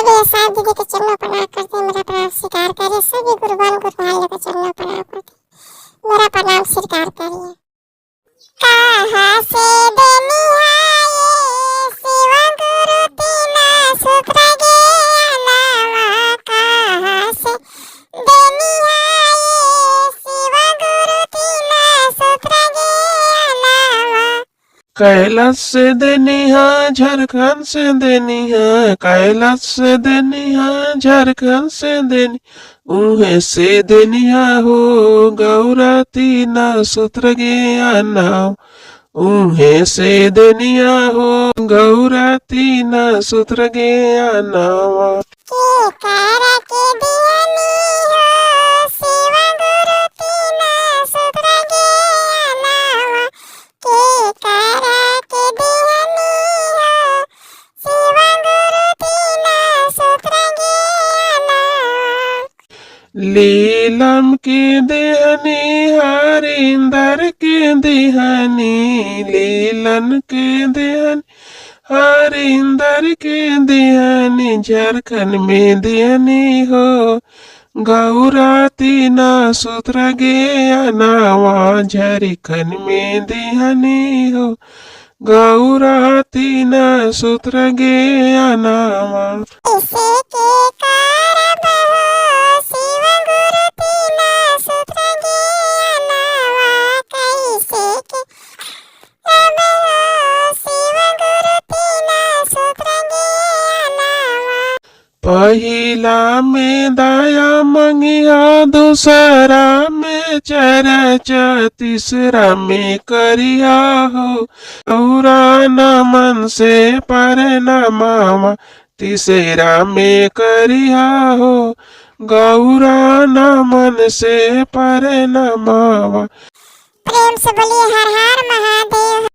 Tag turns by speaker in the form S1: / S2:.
S1: भी साथ दीदी के चरणों प्रणाम करते, मेरा प्रणाम स्वीकार करिए। सभी गुरुवान गुरुवान के चरणों प्रणाम करते, मेरा प्रणाम स्वीकार करिए। कहाँ से देनिहाये शिव गुरु तीना सूत्र ज्ञानवा, कहाँ से देनिहाये शिव गुरु तीना सूत्र ज्ञानवा।
S2: कैलाश से देनिहा झारखंड से देनिहा, कैलाश से देनिहा झारखंड से देनी, उहे से देनिहा हो गौरा तीना सूत्र ज्ञाना, उहे से देनिया हो गौरा तीना सूत्र ज्ञानवा।
S1: के करा के दियनी हो शिव गुरु तीना सूत्र ज्ञानवा, के करा के दियनी हो शिव गुरु तीना सूत्र ज्ञानवा।
S2: लीलम के देहनी हरिंदर के देहनी, लीलन के देहनी हरिंदर के देहनी, झारखंड में देहनी हो गौरा तीना सूत्र ज्ञानवा, झारखंड में देहनी हो गौरा तीना सूत्र ज्ञानवा।
S1: इसे के करब हो शिव गुरु तीना सूत्र ज्ञानवा, कैसे के करब हो शिव गुरु तीना सूत्र ज्ञानवा।
S2: पहिला में दया मंगिया, दूसरा में चर्चा, तीसरा में करिया हो गौरा नमन से परनामा, तीसरा में करिया हो गौरा नमन से परनामा।
S1: प्रेम से बोलिए हर हर महादेव।